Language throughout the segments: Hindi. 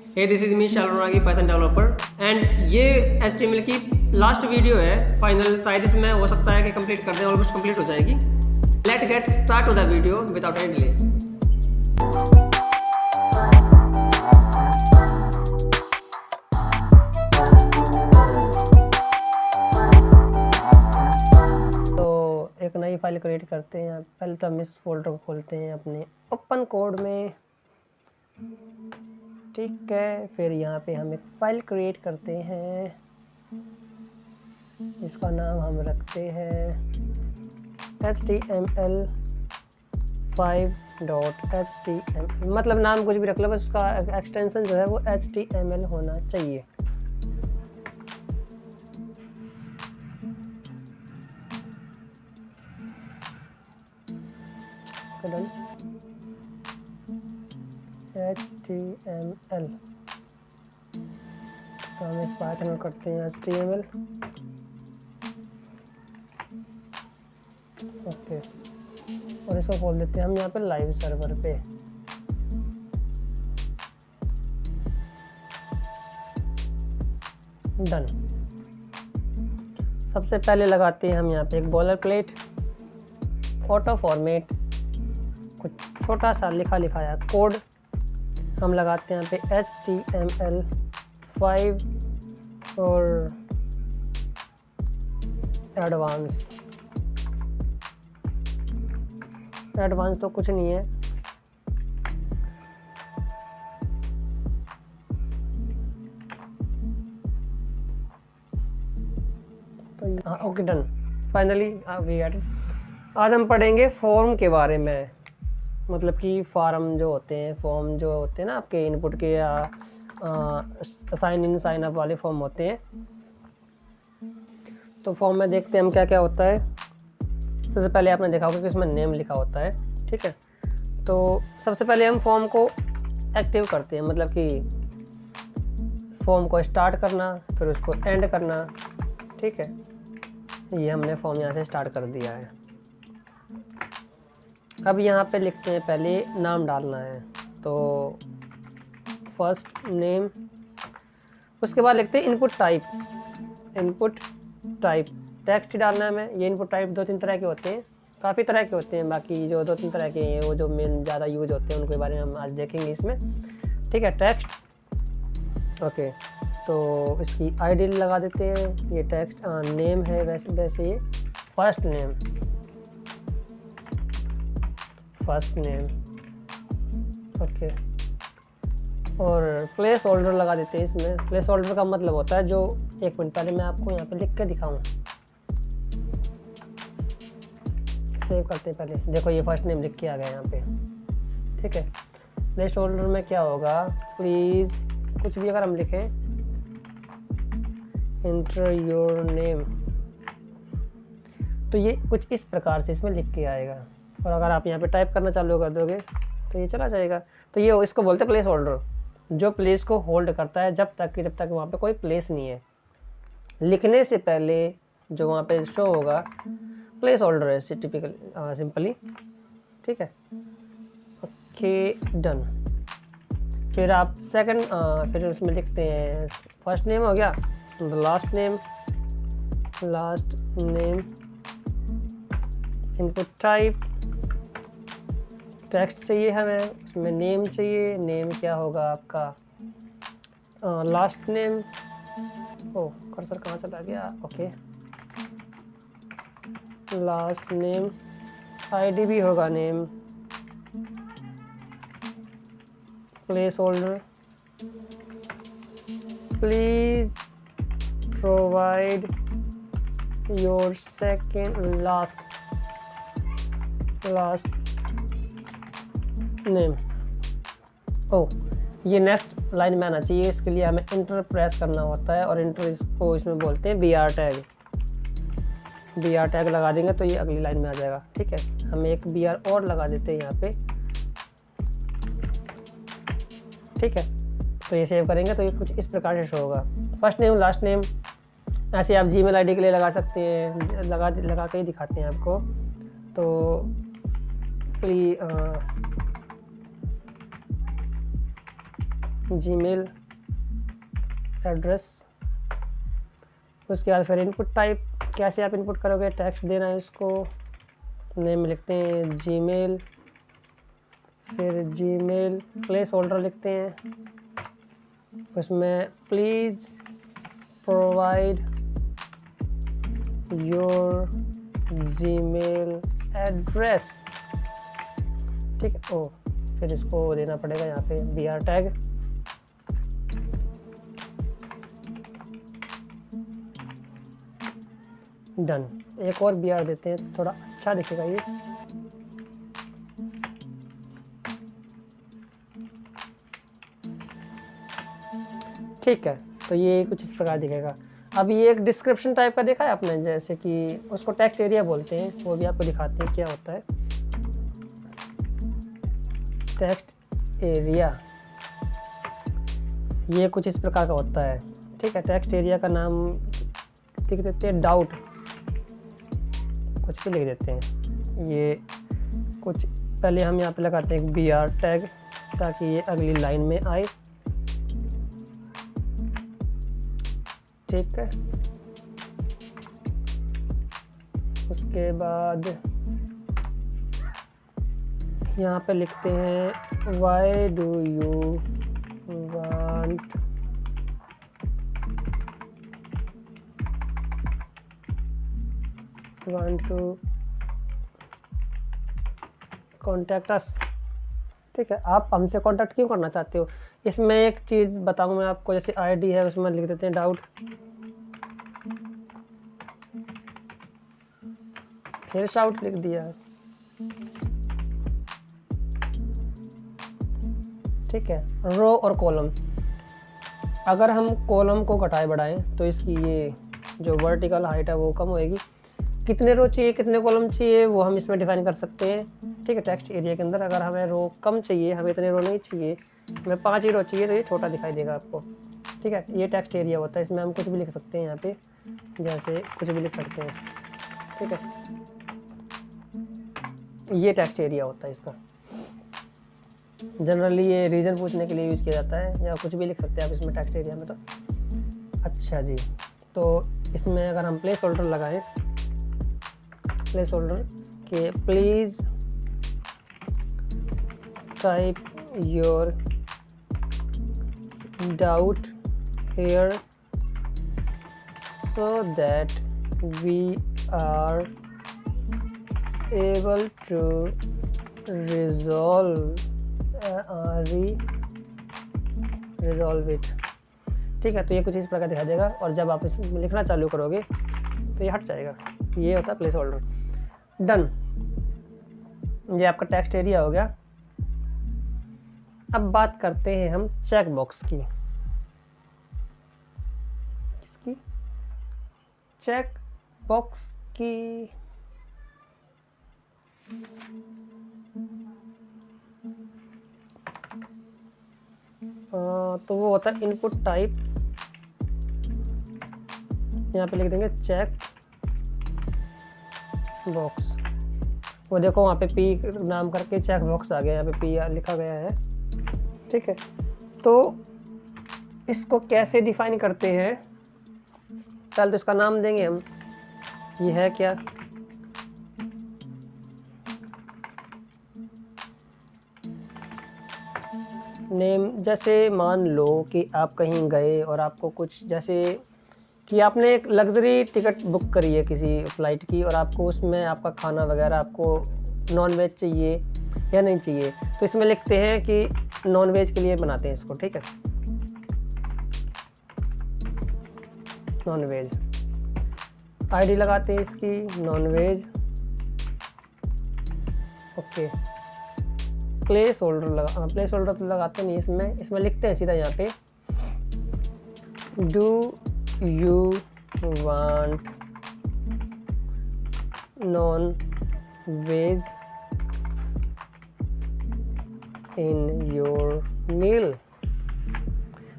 हे दिस इज मी शालरागी पाइथन डेवलपर एंड ये HTML की लास्ट वीडियो है फाइनल। शायद इसमें हो सकता है कि कंप्लीट कर दें, ऑलमोस्ट कंप्लीट हो जाएगी। Let get start to the video without any delay. तो एक नई फाइल क्रिएट करते हैं। पहले तो हम इस फोल्डर को खोलते हैं अपने ओपन कोड में, ठीक है। फिर यहाँ पे हम एक फाइल क्रिएट करते हैं, इसका नाम हम रखते हैं HTML5.html। मतलब नाम कुछ भी रख लो, बस उसका एक्सटेंशन जो है वो HTML होना चाहिए। HTML तो हम इस पाइथन में करते हैं HTML, ओके। और इसको खोल देते हैं हम यहाँ पे लाइव सर्वर पे। डन। सबसे पहले लगाते हैं हम यहाँ पे एक बॉलर प्लेट, ऑटो फॉर्मेट, कुछ छोटा सा लिखा लिखाया कोड हम लगाते हैं यहाँ पे HTML5 और एडवांस तो कुछ नहीं है। तो okay done, finally we get it. आज हम पढ़ेंगे फॉर्म के बारे में, मतलब कि फॉर्म जो होते हैं, फॉर्म जो होते हैं ना आपके इनपुट के या साइन इन साइन अप वाले फॉर्म होते हैं। तो फॉर्म में देखते हैं हम क्या क्या होता है। सबसे पहले आपने देखा होगा कि इसमें नेम लिखा होता है, ठीक है। तो सबसे पहले हम फॉर्म को एक्टिव करते हैं, मतलब कि फॉर्म को स्टार्ट करना, फिर उसको एंड करना, ठीक है। ये हमने फॉर्म यहाँ से स्टार्ट कर दिया है। अब यहाँ पे लिखते हैं, पहले नाम डालना है, तो फर्स्ट नेम। उसके बाद लिखते हैं इनपुट टाइप। टेक्स्ट डालना है हमें। ये इनपुट टाइप 2-3 तरह के होते हैं, काफ़ी तरह के होते हैं। बाकी जो 2-3 तरह के हैं वो जो मेन ज़्यादा यूज होते हैं उनके बारे में हम आज देखेंगे इसमें, ठीक है। Text, okay. तो इसकी आईडी लगा देते हैं। ये टेक्स्ट नेम है, वैसे ये फर्स्ट नेम, ओके। और प्लेस होल्डर लगा देते हैं इसमें। प्लेस होल्डर का मतलब होता है जो, एक मिनट पहले मैं आपको यहाँ पे लिख के दिखाऊँ, सेव करते हैं पहले। देखो ये फर्स्ट नेम लिख के आ गया यहाँ पे, ठीक है। प्लेस होल्डर में क्या होगा, प्लीज़ कुछ भी अगर हम लिखें, एंटर योर नेम, तो ये कुछ इस प्रकार से इसमें लिख के आएगा। और अगर आप यहाँ पे टाइप करना चालू कर दोगे तो ये चला जाएगा। तो ये इसको बोलते हैं प्लेस होल्डर, जो प्लेस को होल्ड करता है जब तक वहाँ पे कोई प्लेस नहीं है। लिखने से पहले जो वहाँ पे शो होगा प्लेस होल्डर है, टिपिकल सिंपली, ठीक है। Okay done. फिर आप सेकंड, फिर उसमें लिखते हैं फर्स्ट नेम हो गया, last name, input type, text चाहिए हमें, उसमें नेम चाहिए। नेम क्या होगा आपका, लास्ट नेम। ओह कर्सर कहाँ चला गया, ओके। लास्ट नेम, आईडी भी होगा name, place holder, please provide your second last name. Oh ये नेक्स्ट लाइन में आना चाहिए, इसके लिए हमें इंटर प्रेस करना होता है। और इंटर इसको इसमें बोलते हैं BR टैग लगा देंगे तो ये अगली लाइन में आ जाएगा, ठीक है। हम एक BR और लगा देते हैं यहाँ पे, ठीक है। तो ये सेव करेंगे तो ये कुछ इस प्रकार से शो होगा। फर्स्ट नेम, लास्ट नेम, ऐसे आप Gmail ID के लिए लगा सकते हैं, लगा के ही दिखाते हैं आपको। तो जीमेल एड्रेस। उसके बाद फिर इनपुट टाइप, कैसे आप इनपुट करोगे, टेक्स्ट देना है इसको, नेम लिखते हैं जीमेल, फिर जीमेल प्लेस होल्डर लिखते हैं, उसमें please provide your Gmail address. ठीक है, ओ फिर इसको देना पड़ेगा यहाँ पे br टैग। डन। एक और br देते हैं, थोड़ा अच्छा दिखेगा ये। ठीक है, तो ये कुछ इस प्रकार दिखेगा। अब ये एक डिस्क्रिप्शन टाइप का देखा है आपने, जैसे कि उसको टेक्स्ट एरिया बोलते हैं, वो भी आपको दिखाते हैं क्या होता है। टेक्स्ट एरिया ये कुछ इस प्रकार का होता है। ठीक है, टेक्स्ट एरिया का नाम लिख देते हैं डाउट, कुछ भी लिख देते हैं। ये कुछ पहले हम यहाँ पे लगाते हैं br टैग, ताकि ये अगली लाइन में आए। ठीक है, उसके बाद यहाँ पे लिखते हैं why do you want to contact us. ठीक है, आप हमसे कांटेक्ट क्यों करना चाहते हो। इसमें एक चीज़ बताऊँ मैं आपको, जैसे आईडी है उसमें लिख देते हैं डाउट, फिर शाउट लिख दिया। ठीक है, रो और कॉलम, अगर हम कॉलम को घटाए बढ़ाएं तो इसकी ये जो वर्टिकल हाइट है वो कम होएगी। कितने रो चाहिए, कितने कॉलम चाहिए, वो हम इसमें डिफाइन कर सकते हैं। ठीक है, टेक्स्ट एरिया के अंदर अगर हमें रो कम चाहिए, हमें इतने रो नहीं चाहिए, हमें 5 ही रो चाहिए, तो ये छोटा दिखाई देगा आपको। ठीक है, ये टेक्स्ट एरिया होता है, इसमें हम कुछ भी लिख सकते हैं, यहाँ पे जैसे कुछ भी लिख सकते हैं। ठीक है, ये टेक्स्ट एरिया होता है इसका। जनरली ये रीजन पूछने के लिए यूज़ किया जाता है, या कुछ भी लिख सकते हैं आप इसमें टेक्स्ट एरिया में। तो अच्छा जी, तो इसमें अगर हम प्लेस होल्डर लगाएं, प्लेस होल्डर के please type your doubt here so that we are able to resolve it। ठीक है, तो ये कुछ इस प्रकार दिखा देगा, और जब आप इसमें लिखना चालू करोगे तो ये हट जाएगा। ये होता है प्लेस होल्डर। डन, ये आपका टेक्स्ट एरिया हो गया। अब बात करते हैं हम चेक बॉक्स की। किसकी? चेक बॉक्स की। तो वो होता है इनपुट टाइप, यहाँ पे लिख देंगे चेक बॉक्स। वो देखो वहाँ पे पी नाम करके चेक बॉक्स आ गया, यहाँ पे पी लिखा गया है। ठीक है, तो इसको कैसे डिफाइन करते हैं, चल तो इसका नाम देंगे हम, ये है क्या, नेम। जैसे मान लो कि आप कहीं गए और आपको कुछ, जैसे कि आपने एक लग्जरी टिकट बुक करी है किसी फ़्लाइट की, और आपको उसमें आपका खाना वगैरह, आपको नॉन वेज चाहिए या नहीं चाहिए, तो इसमें लिखते हैं कि नॉन वेज के लिए बनाते हैं इसको। ठीक है, नॉन वेज, आईडी लगाते हैं इसकी non veg. Okay, placeholder लगा, प्लेस होल्डर तो लगाते नहीं इसमें, इसमें लिखते हैं सीधा यहाँ पे do you want non veg in your meal.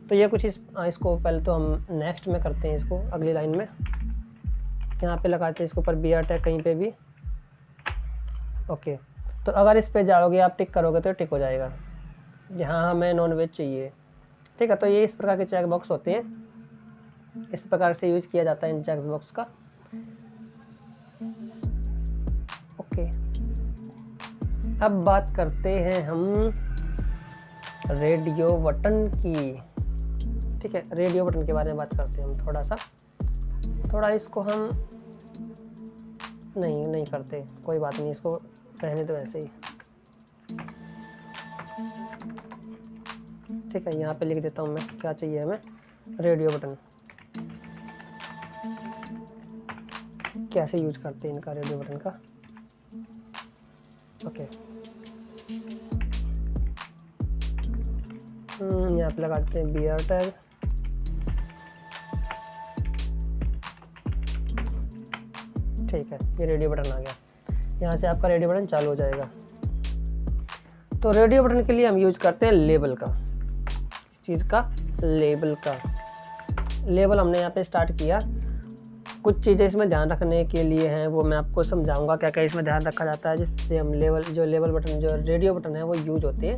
तो ये कुछ इसको पहले तो हम नेक्स्ट में करते हैं, इसको अगली लाइन में यहाँ पे लगाते हैं इसके ऊपर br टैग कहीं पे भी। ओके, तो अगर इस पे जाओगे आप टिक करोगे तो टिक हो जाएगा, जहाँ हमें नॉन वेज चाहिए। ठीक है, तो ये इस प्रकार के चेक बॉक्स होते हैं, इस प्रकार से यूज किया जाता है इन चेक बॉक्स का। ओके, अब बात करते हैं हम रेडियो बटन की। ठीक है, रेडियो बटन के बारे में बात करते हैं हम थोड़ा इसको हम नहीं करते, कोई बात नहीं, इसको रहने दो ऐसे ही। ठीक है, यहाँ पे लिख देता हूँ मैं क्या चाहिए हमें, रेडियो बटन कैसे यूज करते हैं इनका, रेडियो बटन का। ओके, यहाँ पे लगाते हैं बियर टैग। ठीक है, ये रेडियो बटन आ गया, यहाँ से आपका रेडियो बटन चालू हो जाएगा। तो रेडियो बटन के लिए हम यूज करते हैं लेबल का, इस चीज़ का लेबल का। लेबल हमने यहाँ पे स्टार्ट किया, कुछ चीज़ें इसमें ध्यान रखने के लिए हैं, वो मैं आपको समझाऊंगा क्या क्या इसमें ध्यान रखा जाता है, जिससे हम लेबल बटन जो रेडियो बटन है वो यूज होते हैं।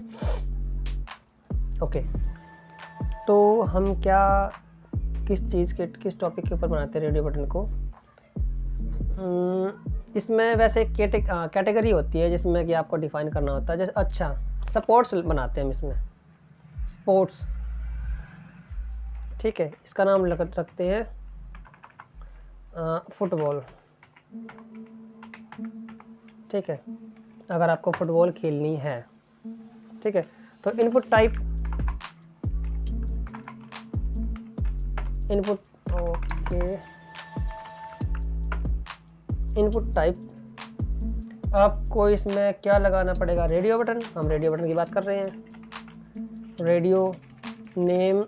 ओके, तो हम किस टॉपिक के ऊपर बनाते हैं रेडियो बटन को। इसमें वैसे कैटेगरी होती है जिसमें कि आपको डिफाइन करना होता है। जैसे अच्छा, स्पोर्ट्स बनाते हैं हम इसमें, स्पोर्ट्स। ठीक है, इसका नाम रखते हैं फुटबॉल। ठीक है, अगर आपको फुटबॉल खेलनी है। ठीक है, तो इनपुट टाइप आपको इसमें क्या लगाना पड़ेगा, रेडियो बटन। हम रेडियो बटन की बात कर रहे हैं। रेडियो नेम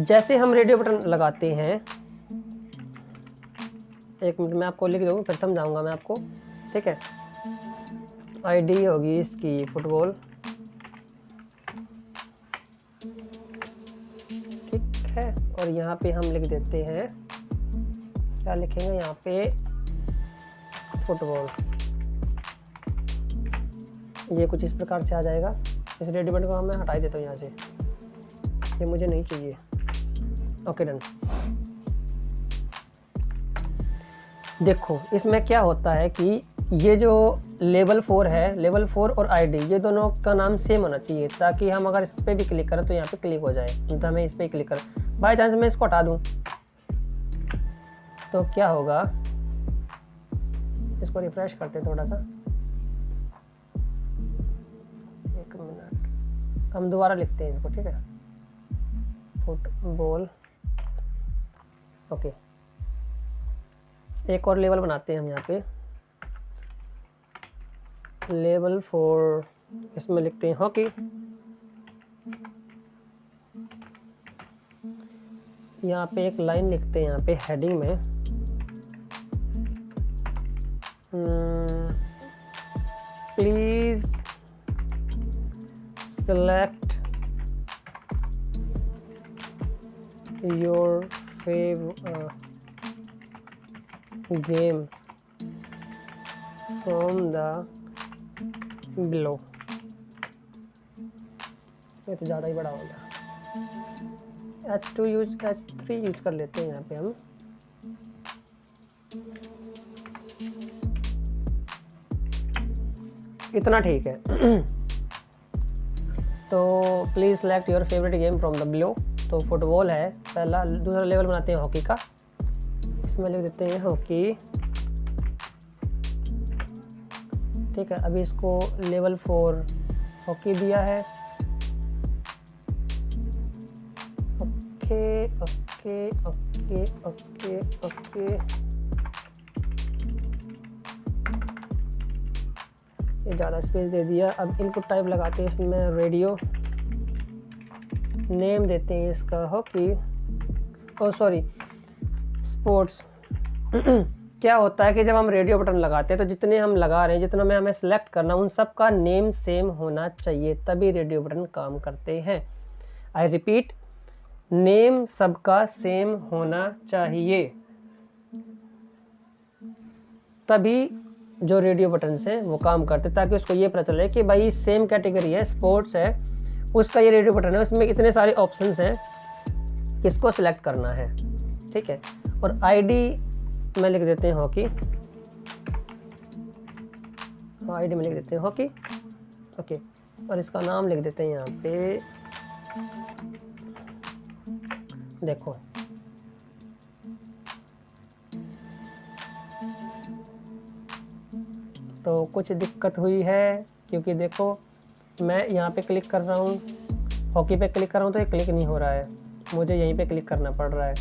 जैसे हम रेडियो बटन लगाते हैं, एक मिनट मैं आपको लिख दूँ, फिर समझाऊंगा मैं आपको। ठीक है, आईडी होगी इसकी फुटबॉल। ठीक है, और यहाँ पे हम लिख देते हैं, क्या लिखेंगे यहाँ पे, फुटबॉल। ये कुछ इस प्रकार से आ जाएगा। इस रेडियो बटन को मैं हटा देता हूँ यहाँ से, ये मुझे नहीं चाहिए। Okay, done. देखो इसमें क्या होता है कि ये जो लेवल 4 है, लेवल 4 और आईडी, ये दोनों का नाम सेम होना चाहिए, ताकि हम अगर इस पर भी क्लिक करें तो यहाँ पे क्लिक हो जाए। तो हमें इस पर क्लिक कर, बाई चांस मैं इसको हटा दूँ तो क्या होगा, इसको रिफ्रेश करते हैं थोड़ा सा, एक मिनट, हम दोबारा लिखते हैं इसको। ठीक है, फुटबॉल। ओके, एक और लेवल बनाते हैं हम यहाँ पे, लेवल 4, इसमें लिखते हैं हॉकी। यहाँ पे एक लाइन लिखते हैं यहाँ पे हेडिंग में, please select your game from the below. ये तो ज़्यादा ही बड़ा हो गया, H3 यूज कर लेते हैं यहाँ पे हम। इतना ठीक है। तो please select your favourite game from the below. तो फुटबॉल है पहला। दूसरा लेवल बनाते हैं हॉकी का, इसमें लिख देते हैं हॉकी। ठीक है, अभी इसको लेवल 4 हॉकी दिया है। Okay okay okay okay okay, ये ज़्यादा स्पेस दे दिया। अब इनपुट टाइप लगाते हैं इसमें रेडियो, नेम देते हैं इसका हॉकी, ओ सॉरी स्पोर्ट्स। क्या होता है कि जब हम रेडियो बटन लगाते हैं तो जितने हम लगा रहे हैं, जितना में हमें सेलेक्ट करना, उन सब का नेम सेम होना चाहिए, तभी रेडियो बटन काम करते हैं। आई रिपीट, नेम सबका सेम होना चाहिए, तभी जो रेडियो बटन से वो काम करते, ताकि उसको ये पता चले कि भाई सेम कैटेगरी है, स्पोर्ट्स है, उसका ये रेडियो बटन है। उसमें इतने सारे ऑप्शंस हैं, किसको सिलेक्ट करना है, ठीक है। और आईडी में लिख देते हैं हॉकी, आईडी में लिख देते हैं हॉकी, ओके। और इसका नाम लिख देते हैं यहाँ पे, देखो तो कुछ दिक्कत हुई है, क्योंकि देखो मैं यहाँ पे क्लिक कर रहा हूँ, हॉकी पे क्लिक कर रहा हूँ तो ये क्लिक नहीं हो रहा है, मुझे यहीं पे क्लिक करना पड़ रहा है।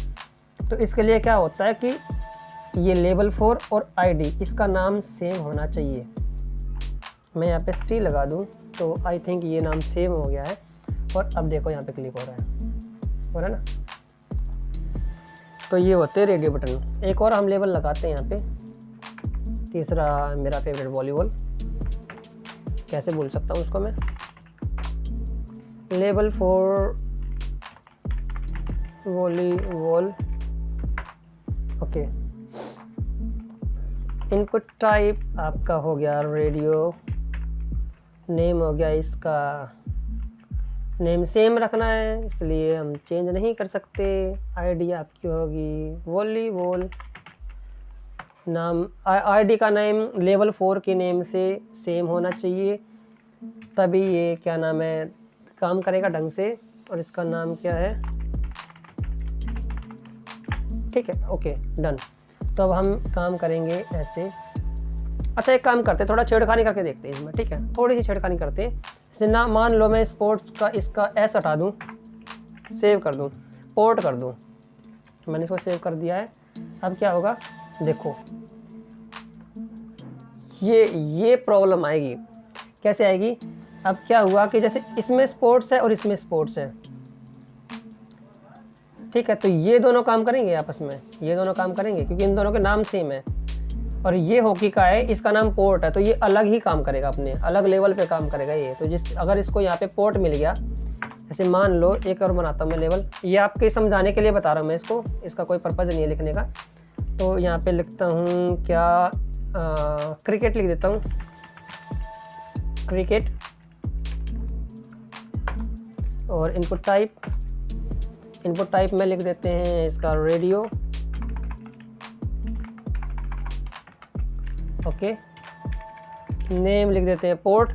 तो इसके लिए क्या होता है कि ये लेवल 4 और आईडी, इसका नाम सेम होना चाहिए। मैं यहाँ पे सी लगा दूँ तो आई थिंक ये नाम सेम हो गया है। और अब देखो यहाँ पे क्लिक हो रहा है ना। तो ये होते हैं रेडियो बटन। एक और हम लेवल लगाते हैं यहाँ पे, तीसरा मेरा फेवरेट वॉलीबॉल, कैसे बोल सकता हूँ उसको मैं, level 4 volleyball, okay. Input type आपका हो गया रेडियो, नेम हो गया, इसका नेम सेम रखना है इसलिए हम चेंज नहीं कर सकते। आईडी आपकी होगी वॉलीबॉल, नाम आईडी का नेम लेवल 4 के नेम से सेम होना चाहिए, तभी ये क्या नाम है काम करेगा ढंग से। और इसका नाम क्या है, ठीक है, ओके डन। तो अब हम काम करेंगे ऐसे। अच्छा एक काम करते हैं, थोड़ा छेड़खानी करके देखते हैं इसमें, ठीक है, थोड़ी सी छेड़खानी करते हैं। जैसे ना मान लो मैं स्पोर्ट्स का इसका एस हटा दूँ, सेव कर दूँ, पोर्ट कर दूँ, मैंने इसको सेव कर दिया है। अब क्या होगा देखो, ये प्रॉब्लम आएगी। कैसे आएगी, अब क्या हुआ कि जैसे इसमें स्पोर्ट्स है और इसमें स्पोर्ट्स है, ठीक है, तो ये दोनों काम करेंगे आपस में, ये दोनों काम करेंगे क्योंकि इन दोनों के नाम सेम है। और ये हॉकी का है, इसका नाम पोर्ट है, तो ये अलग ही काम करेगा, अपने अलग लेवल पे काम करेगा ये। तो जिस अगर इसको यहाँ पे पोर्ट मिल गया, जैसे मान लो एक और बनाता हूँ मैं लेवल, ये आपके समझाने के लिए बता रहा हूँ मैं इसको, इसका कोई पर्पज़ नहीं है लिखने का। तो यहाँ पे लिखता हूँ क्या, क्रिकेट लिख देता हूँ, क्रिकेट। और इनपुट टाइप में लिख देते हैं इसका रेडियो, ओके। नेम लिख देते हैं पोर्ट।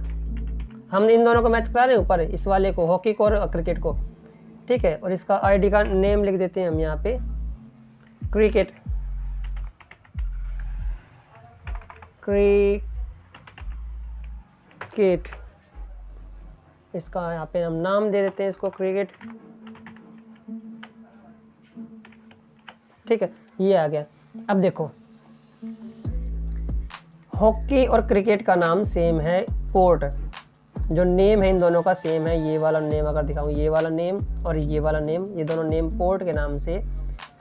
हम इन दोनों को मैच करा रहे हैं ऊपर, इस वाले को, हॉकी को और क्रिकेट को, ठीक है। और इसका आईडी का नेम लिख देते हैं हम यहाँ पे क्रिकेट, इसका यहाँ पे हम नाम दे देते हैं इसको क्रिकेट, ठीक है, ये आ गया। अब देखो हॉकी और क्रिकेट का नाम सेम है, पोर्ट जो नेम है इन दोनों का सेम है। ये वाला नेम अगर दिखाऊं, ये वाला नेम और ये वाला नेम, ये दोनों नेम पोर्ट के नाम से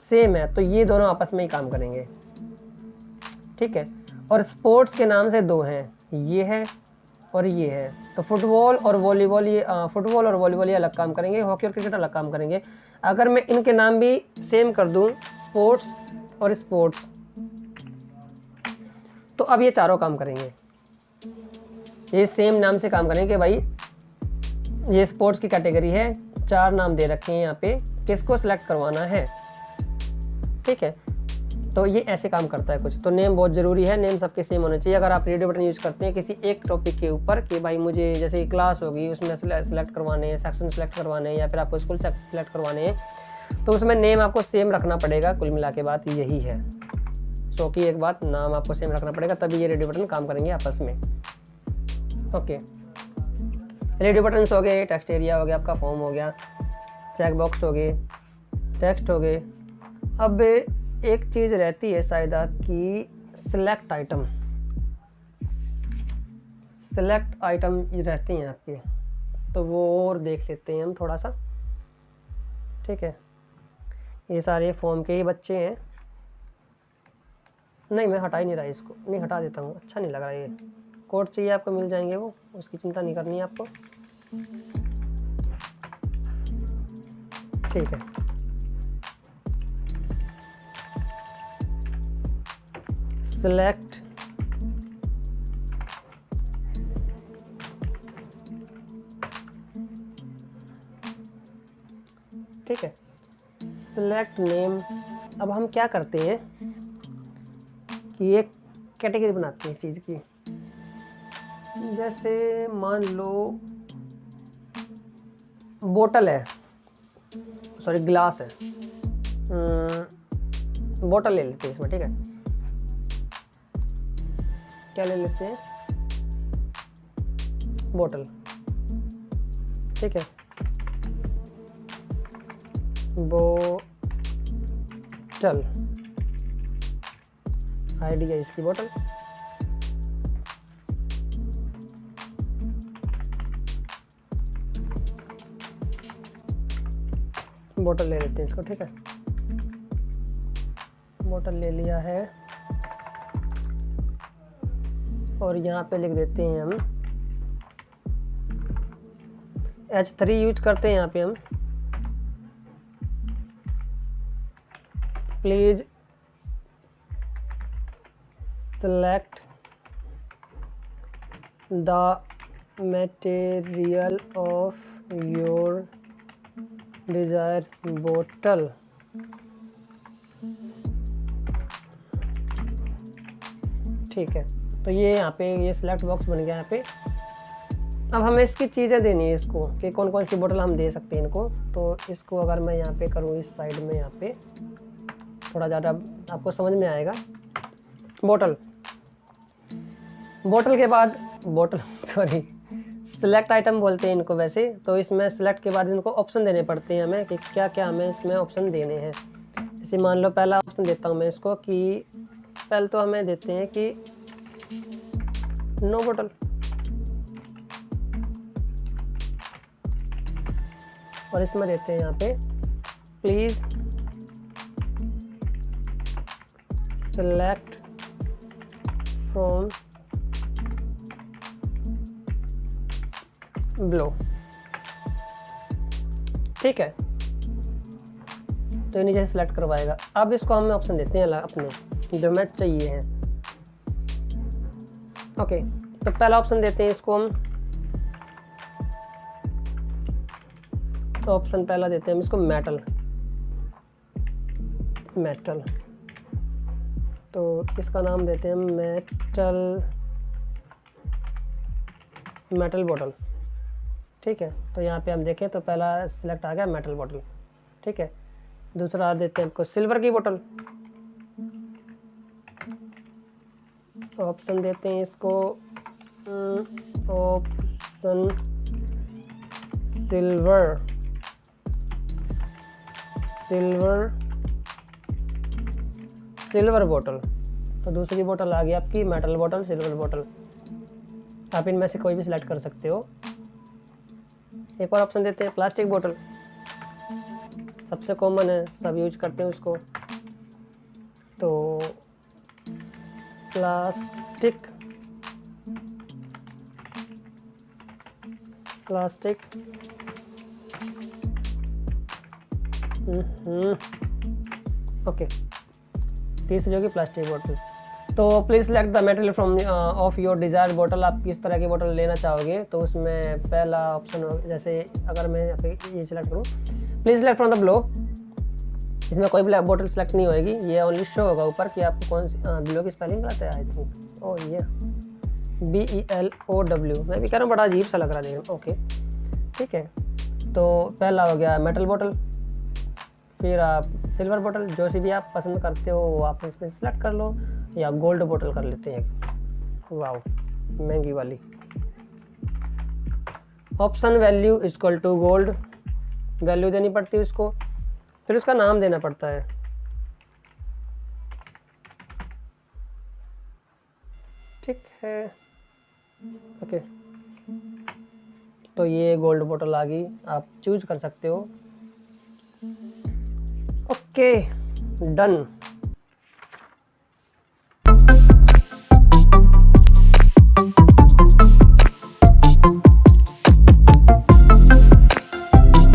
सेम है, तो ये दोनों आपस में ही काम करेंगे, ठीक है। और स्पोर्ट्स के नाम से दो हैं, ये है और ये है, तो फुटबॉल और वॉलीबॉल, ये फुटबॉल और वॉलीबॉल ये अलग काम करेंगे, हॉकी और क्रिकेट अलग काम करेंगे। अगर मैं इनके नाम भी सेम कर दूं, स्पोर्ट्स और स्पोर्ट्स, तो अब ये चारों काम करेंगे, ये सेम नाम से काम करेंगे। भाई ये स्पोर्ट्स की कैटेगरी है, 4 नाम दे रखे हैं यहाँ पे, किसको सिलेक्ट करवाना है, ठीक है। तो ये ऐसे काम करता है कुछ। तो नेम बहुत ज़रूरी है, नेम सबके सेम होने चाहिए। अगर आप रेडियो बटन यूज़ करते हैं किसी एक टॉपिक के ऊपर कि भाई मुझे जैसे क्लास होगी उसमें सेलेक्ट करवाने हैं, सेक्शन सेलेक्ट करवाने हैं, या फिर आपको स्कूल सेलेक्ट करवाने हैं, तो उसमें नेम आपको सेम रखना पड़ेगा। कुल मिला के बात यही है, सो की एक बात, नाम आपको सेम रखना पड़ेगा, तभी ये रेडियो बटन काम करेंगे आपस में, ओके। रेडियो बटन हो गए, टेक्स्ट एरिया हो गया, आपका फॉर्म हो गया, चेक बॉक्स हो गए, टेक्स्ट हो गए। अब एक चीज़ रहती है शायद कि सिलेक्ट आइटम रहते हैं आपके, तो वो और देख लेते हैं हम थोड़ा सा, ठीक है। ये सारे फॉर्म के ही बच्चे हैं, नहीं मैं हटा ही नहीं रहा इसको, नहीं हटा देता हूँ, अच्छा नहीं लग रहा ये। कोड चाहिए आपको, मिल जाएंगे वो, उसकी चिंता नहीं करनी है आपको, ठीक है। सिलेक्ट ठीक है। सिलेक्ट नेम, अब हम क्या करते हैं कि एक कैटेगरी बनाते हैं चीज़ की। जैसे मान लो बोतल है, सॉरी ग्लास है, बोतल ले लेते हैं इसमें, ठीक है। क्या ले लेते हैं, बोतल, ठीक है। बोतल आईडी है इसकी बोतल, बोतल ले लेते हैं इसको, ठीक है। बोतल ले लिया है और यहाँ पे लिख देते हैं हम H3 यूज करते हैं यहाँ पे हम, please select the material of your desired bottle, ठीक है। तो ये यहाँ पे ये सिलेक्ट बॉक्स बन गया यहाँ पे। अब हमें इसकी चीज़ें देनी है इसको कि कौन कौन सी बोतल हम दे सकते हैं इनको। तो इसको अगर मैं यहाँ पे करूँ इस साइड में, यहाँ पे थोड़ा ज़्यादा आपको समझ में आएगा। बोतल, बोतल के बाद बोतल सॉरी सिलेक्ट आइटम बोलते हैं इनको वैसे। तो इसमें सिलेक्ट के बाद इनको ऑप्शन देने पड़ते हैं हमें कि क्या क्या हमें इसमें ऑप्शन देने हैं। जैसे मान लो पहला ऑप्शन देता हूँ मैं इसको कि पहले तो हमें देते हैं कि नो बोतल, और इसमें देते हैं यहाँ पे प्लीज सेलेक्ट फ्रॉम बिलो, ठीक है। तो नीचे सेलेक्ट करवाएगा। अब इसको हम ऑप्शन देते हैं अपने जो मैच चाहिए हैं। ओके, तो पहला ऑप्शन देते हैं इसको हम, तो ऑप्शन पहला देते हैं हम इसको मेटल, मेटल। तो इसका नाम देते हैं मेटल, मेटल बोतल, ठीक है। तो यहाँ पे हम देखें तो पहला सिलेक्ट आ गया मेटल बोतल, ठीक है। दूसरा देते हैं हमको सिल्वर की बोतल, ऑप्शन देते हैं इसको ऑप्शन सिल्वर, सिल्वर, सिल्वर बोतल। तो दूसरी बोतल आ गई आपकी मेटल बोतल, सिल्वर बोतल। आप इनमें से कोई भी सिलेक्ट कर सकते हो। एक और ऑप्शन देते हैं प्लास्टिक बोतल, सबसे कॉमन है, सब यूज करते हैं उसको। तो प्लास्टिक, प्लास्टिक, ओके। तीसरी होगी प्लास्टिक बोतल। तो please select the material from of your desired बोतल। आप किस तरह की बोतल लेना चाहोगे, तो उसमें पहला ऑप्शन, जैसे अगर मैं यहाँ पे ये सिलेक्ट करूँ please select from the below, इसमें कोई भी बोतल सेलेक्ट नहीं होएगी, ये ओनली शो होगा ऊपर कि आपको कौन सी बिलो की स्पेलिंग बताते हैं। आई थिंक ओ ये BELOW, मैं भी कह रहा हूँ बड़ा अजीब सा लग रहा है। ओके, ठीक है। तो पहला हो गया मेटल बोतल, फिर आप सिल्वर बोतल, जो सी भी आप पसंद करते हो वो आप इसमें सेलेक्ट कर लो, या गोल्ड बोतल कर लेते हैं, वाओ महंगी वाली। Option value equal to gold, value देनी पड़ती है उसको, फिर उसका नाम देना पड़ता है। ठीक है, ओके। तो ये गोल्ड बोतल आ गई, आप चूज कर सकते हो। Okay, done.